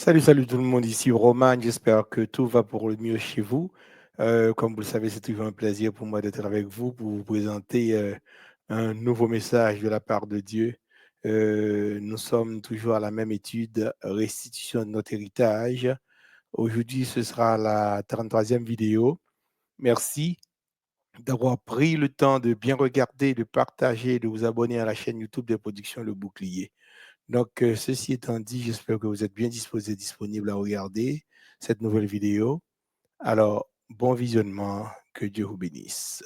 Salut tout le monde, ici Roman, j'espère que tout va pour le mieux chez vous. Comme vous le savez, c'est toujours un plaisir pour moi d'être avec vous pour vous présenter un nouveau message de la part de Dieu. Nous sommes toujours à la même étude, restitution de notre héritage. Aujourd'hui, ce sera la 33e vidéo. Merci d'avoir pris le temps de bien regarder, de partager, de vous abonner à la chaîne YouTube des productions Le Bouclier. Donc, ceci étant dit, j'espère que vous êtes bien disposés, disponibles à regarder cette nouvelle vidéo. Alors, bon visionnement, que Dieu vous bénisse.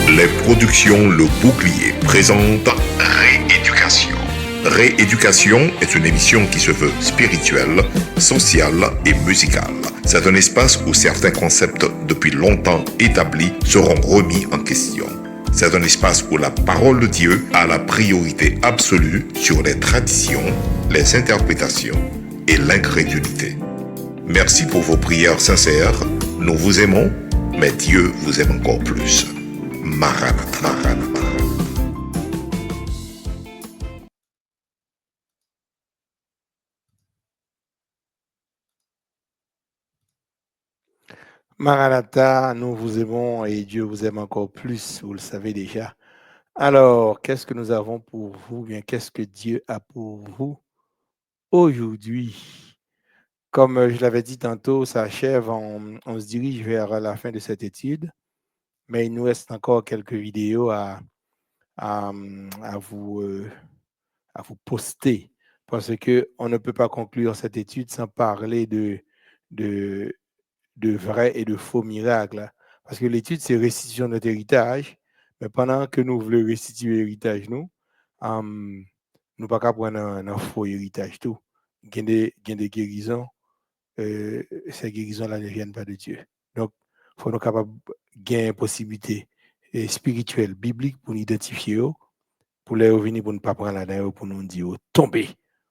Les productions Le Bouclier présentent Rééducation. Rééducation est une émission qui se veut spirituelle, sociale et musicale. C'est un espace où certains concepts depuis longtemps établis seront remis en question. C'est un espace où la parole de Dieu a la priorité absolue sur les traditions, les interprétations et l'incrédulité. Merci pour vos prières sincères. Nous vous aimons, mais Dieu vous aime encore plus. Maranatha, Maranatha. Maranatha, nous vous aimons et Dieu vous aime encore plus, vous le savez déjà. Alors, qu'est-ce que nous avons pour vous? Bien, qu'est-ce que Dieu a pour vous aujourd'hui? Comme je l'avais dit tantôt, ça achève, on se dirige vers la fin de cette étude, mais il nous reste encore quelques vidéos à, à vous, à vous poster parce qu'on ne peut pas conclure cette étude sans parler de, de vrais et de faux miracles. Parce que l'étude, c'est restitution de notre héritage, mais pendant que nous voulons restituer l'héritage, nous, nous ne pouvons pas prendre un faux héritage tout. Il y a des guérisons, ces guérisons-là ne viennent pas de Dieu. Donc, il faut nous capables de gagner une possibilité spirituelle, biblique pour nous identifier, pour les revenir pour ne pas prendre la dernière, pour nous dire tomber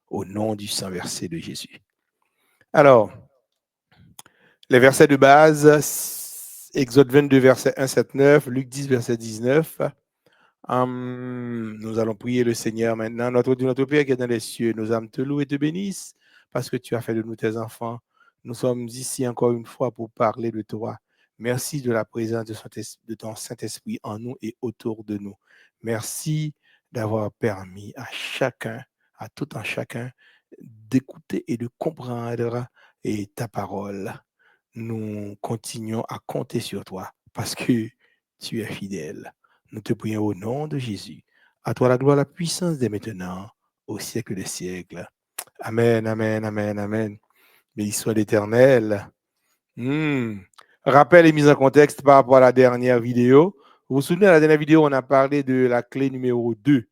au nom du sang versé de Jésus. Alors, les versets de base, Exode 22, verset 1, 7, 9, Luc 10, verset 19. Nous allons prier le Seigneur maintenant. Notre Dieu, notre Père qui est dans les cieux, nos âmes te louent et te bénissent parce que tu as fait de nous tes enfants. Nous sommes ici encore une fois pour parler de toi. Merci de la présence de ton Saint-Esprit en nous et autour de nous. Merci d'avoir permis à chacun, à tout un chacun, d'écouter et de comprendre ta parole. Nous continuons à compter sur toi parce que tu es fidèle. Nous te prions au nom de Jésus. À toi la gloire, la puissance dès maintenant, au siècle des siècles. Amen, amen, amen, amen. Béni soit l'Éternel. Rappel et mise en contexte par rapport à la dernière vidéo. Vous vous souvenez, à la dernière vidéo, on a parlé de la clé numéro 2.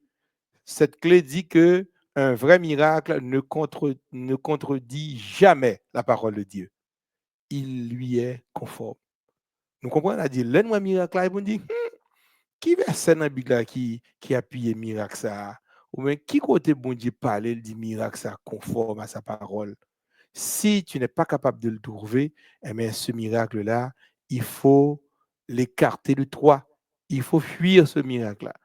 Cette clé dit que un vrai miracle ne contredit jamais la parole de Dieu. Il lui est conforme. Nous comprenons, on a dit, l'un miracle, là, et on dit, qui verset dans la Bible qui appuie miracle ça? Ou bien qui côté bon Dieu parle, il dit miracle ça conforme à sa parole? Si tu n'es pas capable de le trouver, eh bien, ce miracle-là, il faut l'écarter de toi. Il faut fuir ce miracle-là.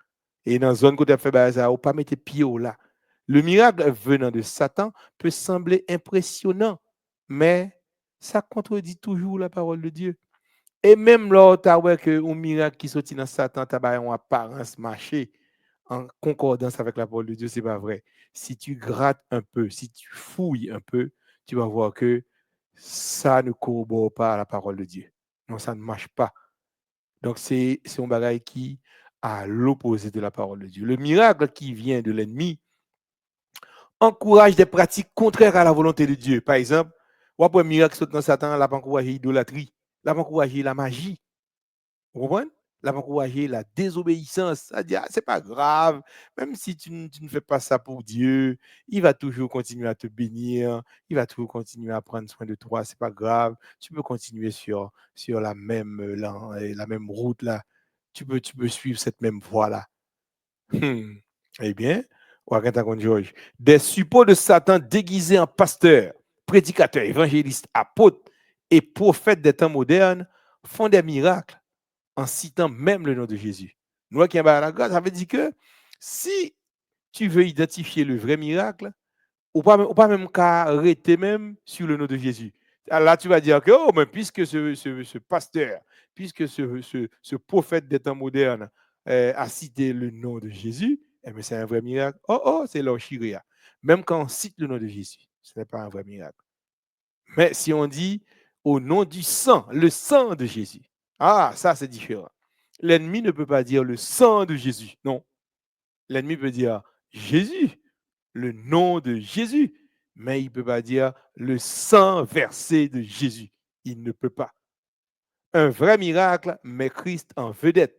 Et dans la zone que tu as fait, bah, ça, ou pas mettre pied au là. Le miracle venant de Satan peut sembler impressionnant, mais ça contredit toujours la parole de Dieu. Et même là, tu as vu qu'un miracle qui sortit dans Satan, tu as une apparence marché en concordance avec la parole de Dieu, ce n'est pas vrai. Si tu grattes un peu, si tu fouilles un peu, tu vas voir que ça ne corrobore pas la parole de Dieu. Non, ça ne marche pas. Donc, c'est un bagage qui à l'opposé de la parole de Dieu. Le miracle qui vient de l'ennemi encourage des pratiques contraires à la volonté de Dieu. Par exemple, un miracle qui sort dans Satan, l'a encouragé l'idolâtrie, l'a encouragé la magie. Vous comprenez? L'a encouragé la désobéissance. Ça dit, c'est pas grave, même si tu ne fais pas ça pour Dieu, il va toujours continuer à te bénir, il va toujours continuer à prendre soin de toi, c'est pas grave. Tu peux continuer sur la même route là. Tu peux suivre cette même voie là. Eh bien, George, des suppôts de Satan déguisés en pasteurs, prédicateurs, évangélistes, apôtres et prophètes des temps modernes font des miracles en citant même le nom de Jésus. Nous qui la grâce, ça veut dire que si tu veux identifier le vrai miracle, ou pas même qu'à arrêter même sur le nom de Jésus. Là, tu vas dire que, oh, mais puisque ce pasteur, puisque ce prophète des temps modernes a cité le nom de Jésus, eh bien, c'est un vrai miracle. Oh, c'est l'orchiria. Même quand on cite le nom de Jésus, ce n'est pas un vrai miracle. Mais si on dit au nom du sang, le sang de Jésus, ah, ça c'est différent. L'ennemi ne peut pas dire le sang de Jésus, non. L'ennemi peut dire Jésus, le nom de Jésus, mais il ne peut pas dire le sang versé de Jésus. Il ne peut pas. Un vrai miracle met Christ en vedette,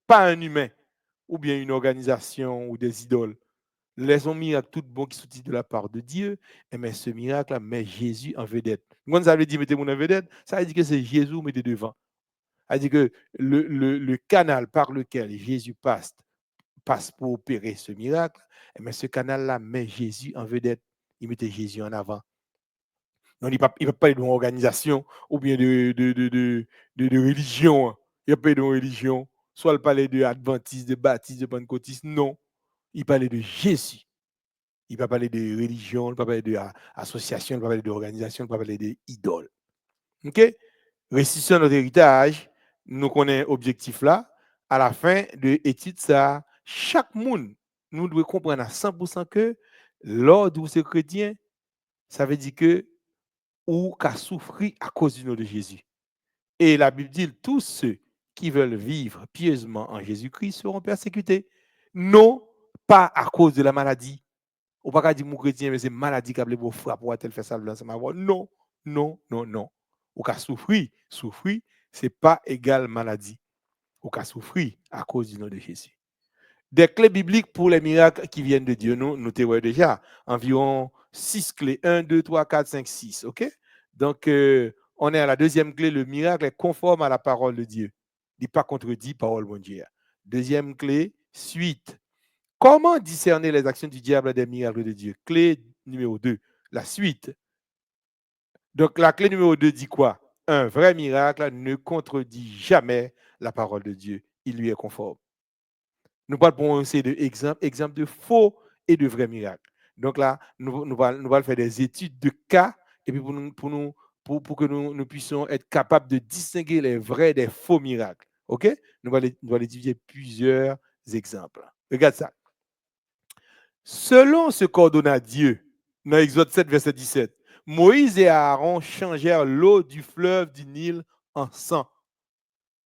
pas un humain, ou bien une organisation ou des idoles. Les miracle tout bon qui sortit de la part de Dieu, mais ce miracle met Jésus en vedette. Quand ça veut dire mettez mon en vedette, ça veut dire que c'est Jésus mettez devant. Ça veut dire que le canal par lequel Jésus passe pour opérer ce miracle, mais ce canal-là met Jésus en vedette. Il mettait Jésus en avant. Donc, il ne peut pas parler d'une organisation ou bien de religion. Il ne peut pas parler de religion. Soit il parlait de adventiste, de baptiste, de pentecôtiste. Non. Il parlait de Jésus. Il ne peut pas parler de religion, il ne peut pas parler d'association, il ne peut pas parler d'organisation, il ne peut pas parler d'idole. OK? Restitution de notre héritage, nous connaissons l'objectif là. À la fin de l'étude, ça, chaque monde, nous devons comprendre à 100% que l'ordre où c'est chrétien, ça veut dire que ou qu'a souffert à cause du nom de Jésus. Et la Bible dit tous ceux qui veulent vivre pieusement en Jésus-Christ seront persécutés. Non, pas à cause de la maladie. Ou pas dire mon chrétien, mais c'est maladie qui a pour frapper pour tel fait ça dans ma voix. Non, non, non, non. Ou qu'a souffrir, c'est pas égal maladie. Ou qu'a souffrir à cause du nom de Jésus. Des clés bibliques pour les miracles qui viennent de Dieu. Nous t'avons déjà environ 6 clés. 1, 2, 3, 4, 5, 6. OK? Donc, on est à la deuxième clé. Le miracle est conforme à la parole de Dieu. Il n'est pas contredit parole de Dieu. Deuxième clé, suite. Comment discerner les actions du diable des miracles de Dieu? Clé numéro 2, la suite. Donc, la clé numéro 2 dit quoi? Un vrai miracle ne contredit jamais la parole de Dieu. Il lui est conforme. Nous parlons d'exemples de faux et de vrais miracles. Donc là, nous allons faire des études de cas et puis pour que nous puissions être capables de distinguer les vrais des faux miracles. OK? Nous allons étudier plusieurs exemples. Regarde ça. Selon ce qu'ordonna Dieu, dans Exode 7, verset 17, Moïse et Aaron changèrent l'eau du fleuve du Nil en sang.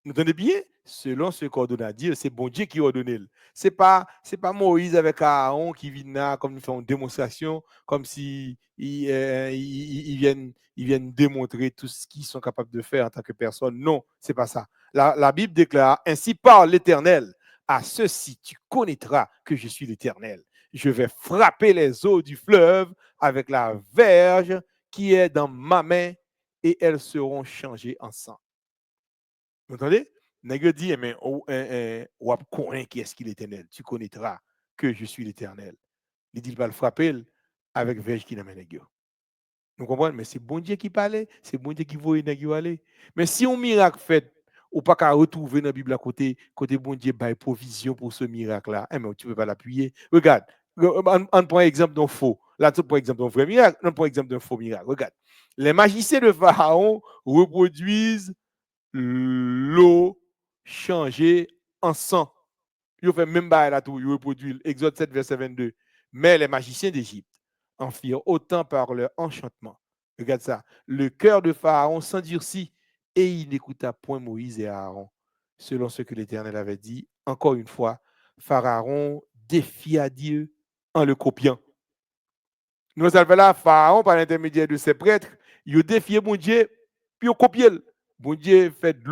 Vous entendez bien? Selon ce qu'ordonna Dieu, c'est bon Dieu qui ordonne. Ce n'est pas Moïse avec Aaron qui vient là comme ils font une démonstration, comme si ils viennent démontrer tout ce qu'ils sont capables de faire en tant que personne. Non, ce n'est pas ça. La Bible déclare, ainsi parle l'Éternel, à ceux-ci tu connaîtras que je suis l'Éternel. Je vais frapper les eaux du fleuve avec la verge qui est dans ma main et elles seront changées en sang. Vous entendez? Nègre dit, mais ou connaît qui est-ce qu'il est l'Éternel. Tu connaîtras que je suis l'Éternel. Il dit, il va le frapper avec verge qui n'amène nègre. Vous comprenez? Mais c'est bon Dieu qui parlait, c'est bon Dieu qui voit nègre aller. Mais si un miracle fait, ou pas qu'à retrouver dans la Bible à côté bon Dieu bail provision pour ce miracle-là, mais tu ne peux pas l'appuyer. Regarde, on prend exemple d'un faux. Là, tu prends exemple d'un vrai miracle, on prend exemple d'un faux miracle. Regarde, les magiciens de Pharaon reproduisent l'eau changée en sang. Ils fait même bail là tout, ils reproduisent Exode 7 verset 22. Mais les magiciens d'Égypte en firent autant par leur enchantement. Regarde ça. Le cœur de Pharaon s'endurcit et il n'écouta point Moïse et Aaron. Selon ce que l'Éternel avait dit, encore une fois, Pharaon défia Dieu en le copiant. Nous avons là, Pharaon, par l'intermédiaire de ses prêtres, il défiait mon Dieu, puis il copiait. Bon Dieu fait de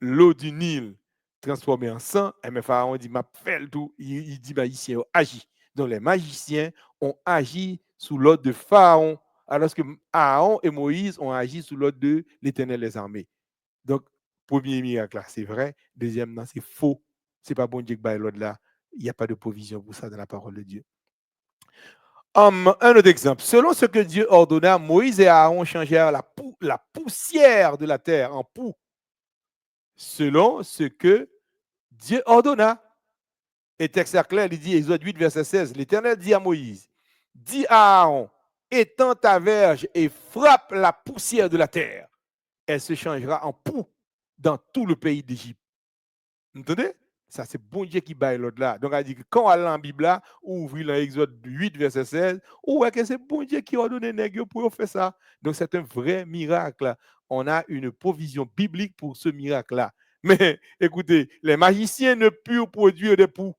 l'eau du Nil transformée en sang, et mais Pharaon dit, m'a fait tout, il dit, magicien, agit. Donc les magiciens ont agi sous l'ordre de Pharaon, alors que Aaron et Moïse ont agi sous l'ordre de l'Éternel des armées. Donc, premier miracle là, c'est vrai. Deuxième, non, c'est faux. C'est pas bon Dieu qui bat l'ordre là. Il n'y a pas de provision pour ça dans la parole de Dieu. Un autre exemple. Selon ce que Dieu ordonna, Moïse et Aaron changèrent la poussière de la terre en poux. Selon ce que Dieu ordonna. Et texte clair, il dit, Exode 8, verset 16, l'Éternel dit à Moïse, dis à Aaron, étends ta verge et frappe la poussière de la terre. Elle se changera en poux dans tout le pays d'Égypte. Vous entendez? Ça, c'est bon Dieu qui baille l'autre là. Donc, elle dit que quand on a dans la Bible là, ou ouvrir dans Exode 8, verset 16, ou ouais, que c'est bon Dieu qui a donné nègre pour faire ça. Donc, c'est un vrai miracle. On a une provision biblique pour ce miracle là. Mais écoutez, les magiciens ne purent produire des poux.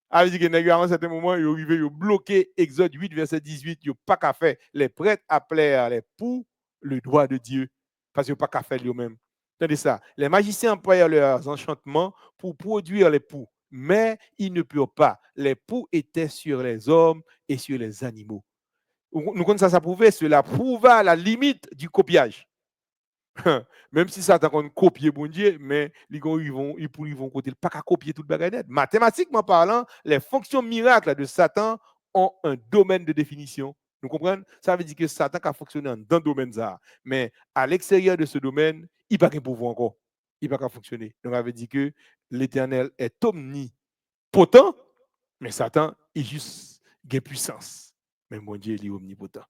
Elle dit que nègre à un certain moment, ils arrivaient, ils bloqué Exode 8, verset 18, ils n'ont pas qu'à faire. Les prêtres appelaient les poux le droit de Dieu. Parce qu'ils n'ont pas qu'à faire eux-mêmes. Attendez ça. Les magiciens employèrent leurs enchantements pour produire les poux, mais ils ne purent pas. Les poux étaient sur les hommes et sur les animaux. Nous connaissons ça prouver, cela prouva la limite du copiage. Même si Satan a copié bon Dieu, mais ils vont côté pas qu'à copier toute bagarre net. Mathématiquement parlant, les fonctions miracles de Satan ont un domaine de définition. Nous comprenons? Ça veut dire que Satan a fonctionné dans un domaine ça, mais à l'extérieur de ce domaine, il n'a pas de pouvoir encore. Il n'a pas fonctionner. Donc ça veut dire que l'Éternel est omnipotent, mais Satan est juste de puissance. Mais mon Dieu, il est omnipotent.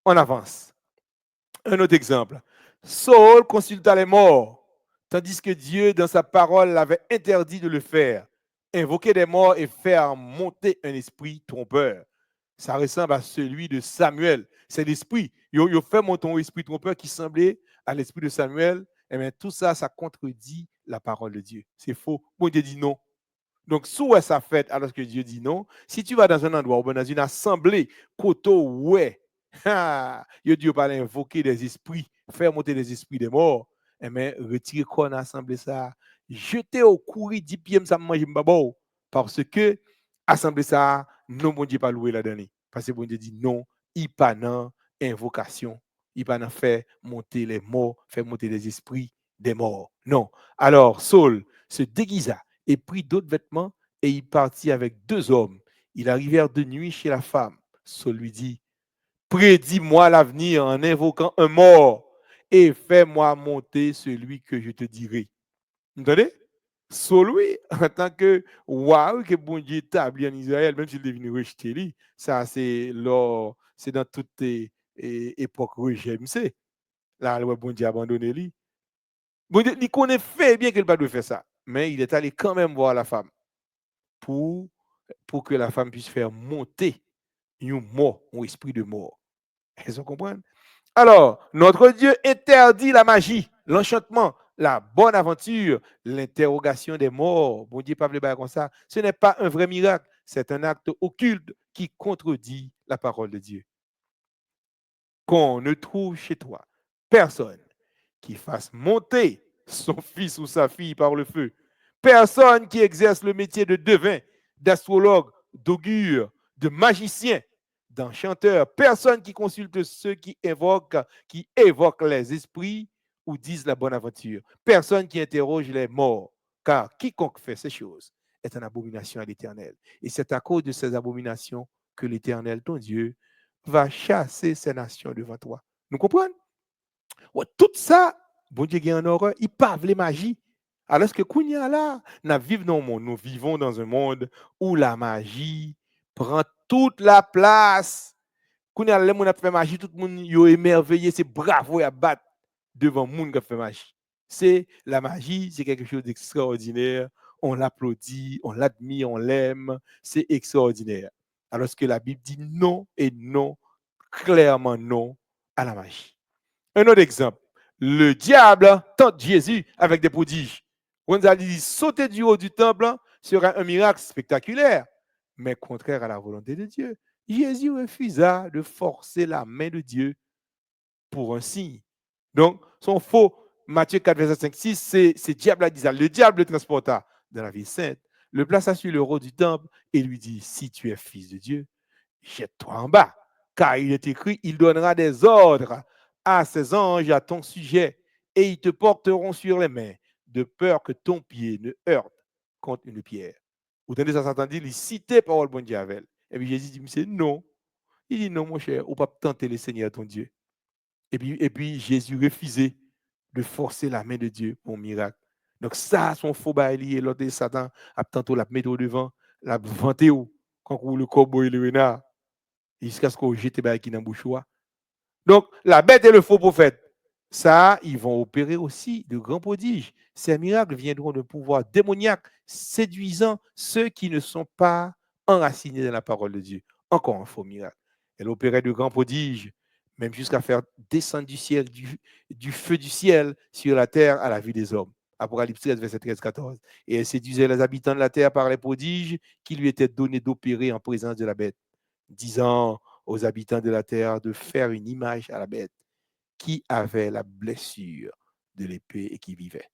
On avance. Un autre exemple. Saul consulta les morts, tandis que Dieu, dans sa parole, l'avait interdit de le faire. Invoquer des morts et faire monter un esprit trompeur. Ça ressemble à celui de Samuel. C'est l'esprit. Il fait monter un esprit trompeur qui semblait à l'esprit de Samuel. Et bien, tout ça, ça contredit la parole de Dieu. C'est faux. Bon Dieu dit non. Donc, sous ça fait alors que Dieu dit non, si tu vas dans un endroit ou dans une assemblée, koto, ouais, Dieu va invoquer des esprits, faire monter des esprits des morts, mais retirer qu'on a assemblé ça, jeter au courrier 10 pieds, ça mange mbabo, parce que assemblée ça, non, bon Dieu pas loué la dernière. Parce que bon Dieu dit non, il pas non invocation, il pas non faire monter les morts, faire monter les esprits des morts. Non. Alors, Saul se déguisa et prit d'autres vêtements et il partit avec 2 hommes. Ils arrivèrent de nuit chez la femme. Saul lui dit, prédis-moi l'avenir en invoquant un mort et fais-moi monter celui que je te dirai. Vous entendez? Saul, lui, en tant que waouh, que bon Dieu établi en Israël, même s'il est venu rejeter lui, ça c'est dans toutes les époques régime, c'est là, le bon Dieu a abandonné lui. Bon Dieu, il connaît fait bien qu'il ne pas faire ça, mais il est allé quand même voir la femme pour que la femme puisse faire monter un mort, un esprit de mort. Est-ce que vous comprenez? Alors, notre Dieu interdit la magie, l'enchantement, la bonne aventure, l'interrogation des morts. Bon Dieu, pas le comme ça. Ce n'est pas un vrai miracle, c'est un acte occulte qui contredit la parole de Dieu. Qu'on ne trouve chez toi personne qui fasse monter son fils ou sa fille par le feu. Personne qui exerce le métier de devin, d'astrologue, d'augure, de magicien, d'enchanteur. Personne qui consulte ceux qui évoquent les esprits ou disent la bonne aventure. Personne qui interroge les morts. Car quiconque fait ces choses est une abomination à l'Éternel. Et c'est à cause de ces abominations que l'Éternel, ton Dieu, va chasser ces nations devant toi. Nous comprenons? Ouais, tout ça, bon Dieu qui en horreur, il parle les magies. Alors que Kounia là, nous vivons dans un monde où la magie prend toute la place. Kounia là, les gens qui fait magie, tout le monde est émerveillé, c'est bravo à battre devant le monde qui fait magie. C'est la magie, c'est quelque chose d'extraordinaire. On l'applaudit, on l'admire, on l'aime, c'est extraordinaire. Alors que la Bible dit non et non, clairement non à la magie. Un autre exemple, le diable tente Jésus avec des prodiges. On a dit sauter du haut du temple sera un miracle spectaculaire, mais contraire à la volonté de Dieu. Jésus refusa de forcer la main de Dieu pour un signe. Donc, son faux, Matthieu 4, verset 5, 6, c'est diable à dire. Le diable le transporta dans la ville sainte, le plaça sur le haut du temple et lui dit, si tu es fils de Dieu, jette-toi en bas, car il est écrit, il donnera des ordres à ses anges à ton sujet, et ils te porteront sur les mains, de peur que ton pied ne heurte contre une pierre. Vous entendez ça s'entend dire, il citait parole bon Dieu avec elle. Et puis Jésus dit, c'est non. Il dit non, mon cher, ou pas tenter le Seigneur ton Dieu. Et puis Jésus refusait de forcer la main de Dieu pour un miracle. Donc ça, son faux bail et l'autre Satan a tantôt la mettre au devant, la vanté quand le cowboy et le renard. jusqu'à ce qu'on jette qui dans la bouche. Donc, la bête et le faux prophète, ça, ils vont opérer aussi de grands prodiges. Ces miracles viendront de pouvoir démoniaque, séduisant ceux qui ne sont pas enracinés dans la parole de Dieu. Encore un faux miracle. Elle opérait de grands prodiges, même jusqu'à faire descendre du ciel, du feu du ciel sur la terre à la vie des hommes. Apocalypse 13, verset 13-14. Et elle séduisait les habitants de la terre par les prodiges qui lui étaient donnés d'opérer en présence de la bête, disant aux habitants de la terre de faire une image à la bête qui avait la blessure de l'épée et qui vivait.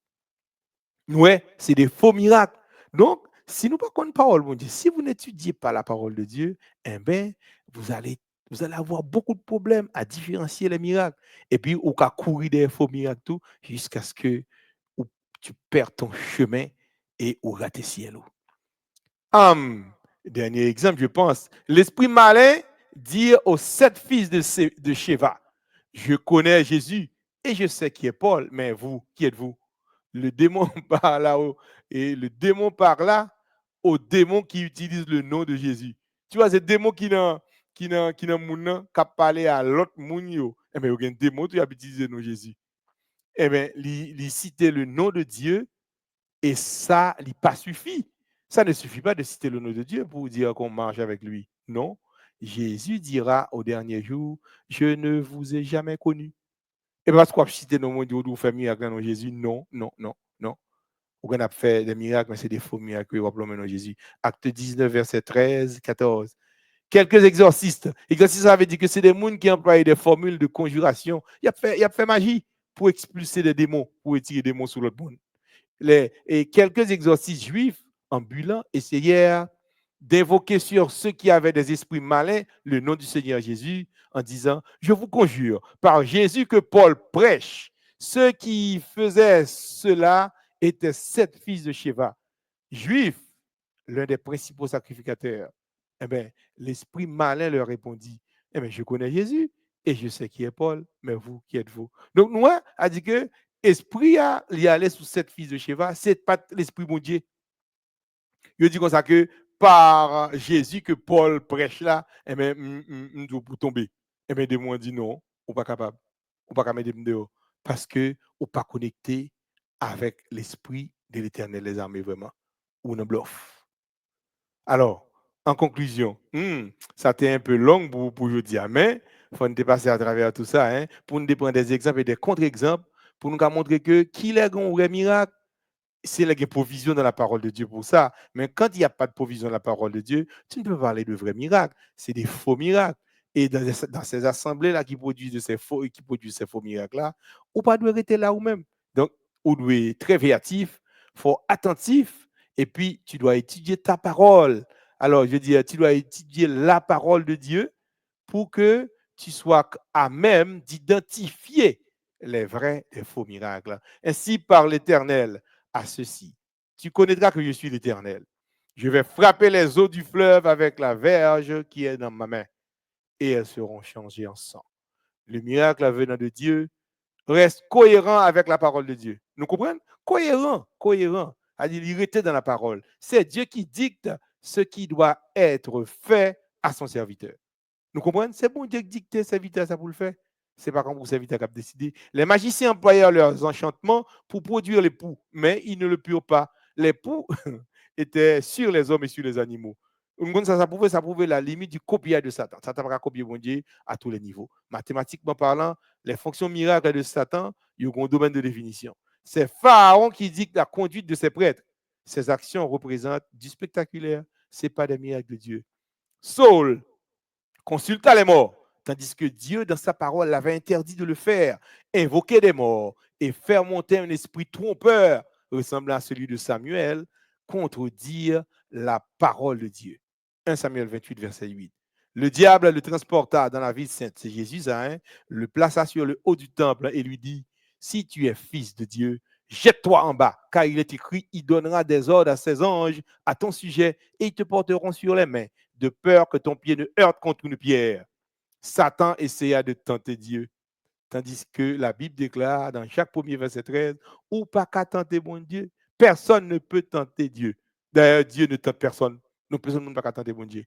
Ouais, c'est des faux miracles. Donc, si nous ne parlons pas parole, mon Dieu, si vous n'étudiez pas la parole de Dieu, eh bien, vous allez, vous allez avoir beaucoup de problèmes à différencier les miracles. Et puis, au cas courir des faux miracles, tout, jusqu'à ce que tu perds ton chemin et au raté ciel. Dernier exemple, je pense. L'esprit malin dit aux 7 fils de Sheva, je connais Jésus et je sais qui est Paul, mais vous, qui êtes-vous? Le démon parle là-haut et le démon parle au démon qui utilise le nom de Jésus. Tu vois, c'est le démon qui a parlé à l'autre moun yo. Eh bien, il y a un démon qui a utilisé le nom de Jésus. Eh bien, il citait le nom de Dieu et ça n'est pas suffi. Ça ne suffit pas de citer le nom de Dieu pour dire qu'on marche avec lui. Non. Jésus dira au dernier jour, je ne vous ai jamais connu. Et parce qu'on a cité le nom de Dieu, vous faites miracle dans Jésus. Non, non, non, non. On a fait des miracles, mais c'est des faux miracles. Rappelons dans Jésus. Acte 19, verset 13, 14. Quelques exorcistes. Exorcistes, ça veut dire que c'est des gens qui emploient des formules de conjuration. Il a fait magie pour expulser des démons, pour retirer des démons sur l'autre monde. Et quelques exorcistes juifs ambulants essayèrent d'invoquer sur ceux qui avaient des esprits malins le nom du Seigneur Jésus en disant, je vous conjure, par Jésus que Paul prêche, ceux qui faisaient cela étaient 7 fils de Sheva, juifs, l'un des principaux sacrificateurs. Eh bien, l'esprit malin leur répondit, eh bien, je connais Jésus et je sais qui est Paul, mais vous, qui êtes-vous? Donc, nous, a dit que esprit il allait sous 7 fils de Sheva, c'est pas l'esprit bon Dieu. Il dit comme ça que par Jésus que Paul prêche là, eh bien, nous pour tomber. Eh bien, des mots dit non, ou pas capable. Ou pas capable de dehors. Parce que ou pas connecté avec l'esprit de l'éternel des armées vraiment. Ou non bluff. Alors, en conclusion, ça a été un peu long pour je dire, mais il faut nous dépasser à travers tout ça, hein, pour nous prendre des exemples et des contre-exemples, pour nous montrer que qui est un vrai miracle, c'est la provision dans la parole de Dieu pour ça. Mais quand il n'y a pas de provision dans la parole de Dieu, tu ne peux pas parler de vrais miracles. C'est des faux miracles. Et dans ces assemblées-là qui produisent ces faux miracles-là, on ne peut pas rester là ou même. Donc, on doit être très créatif, faut attentif, et puis tu dois étudier ta parole. Alors, je veux dire, tu dois étudier la parole de Dieu pour que tu sois à même d'identifier les vrais et faux miracles. Ainsi, par l'Éternel, à ceci, tu connaîtras que je suis l'Éternel. Je vais frapper les eaux du fleuve avec la verge qui est dans ma main et elles seront changées en sang. Le miracle venant de Dieu reste cohérent avec la parole de Dieu. Nous comprenons? Cohérent, cohérent. Il était dans la parole. C'est Dieu qui dicte ce qui doit être fait à son serviteur. Nous comprenons? C'est bon Dieu qui dicte serviteur ça pour le faire. C'est pas comme pour serviteur qui a décidé. Les magiciens employèrent leurs enchantements pour produire les poux, mais ils ne le purent pas. Les poux étaient sur les hommes et sur les animaux. Ça prouvait la limite du copiage de Satan. Satan va copier mon Dieu à tous les niveaux. Mathématiquement parlant, les fonctions miracles de Satan, il y a un domaine de définition. C'est Pharaon qui dicte la conduite de ses prêtres. Ses actions représentent du spectaculaire. Ce n'est pas des miracles de Dieu. Saul consulta les morts, tandis que Dieu, dans sa parole, l'avait interdit de le faire, invoquer des morts et faire monter un esprit trompeur, ressemblant à celui de Samuel, contredire la parole de Dieu. 1 Samuel 28, verset 8. Le diable le transporta dans la ville sainte, c'est Jésus, hein, le plaça sur le haut du temple et lui dit, si tu es fils de Dieu, jette-toi en bas, car il est écrit, il donnera des ordres à ses anges à ton sujet et ils te porteront sur les mains, de peur que ton pied ne heurte contre une pierre. Satan essaya de tenter Dieu, tandis que la Bible déclare dans chaque premier verset 13, ou pas qu'à tenter mon Dieu. Personne ne peut tenter Dieu. D'ailleurs, Dieu ne tente personne. Nous, personne ne peut pas tenter mon Dieu.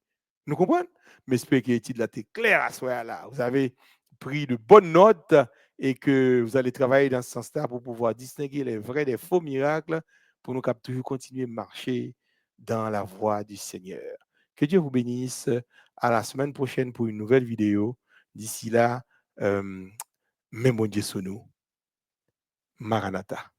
Nous comprenons? Mais j'espère que l'étude là est claire à ce là. Vous avez pris de bonnes notes et que vous allez travailler dans ce sens-là pour pouvoir distinguer les vrais des faux miracles pour nous toujours continuer à marcher dans la voie du Seigneur. Que Dieu vous bénisse. À la semaine prochaine pour une nouvelle vidéo. D'ici là, même bon Dieu sur nous. Maranatha.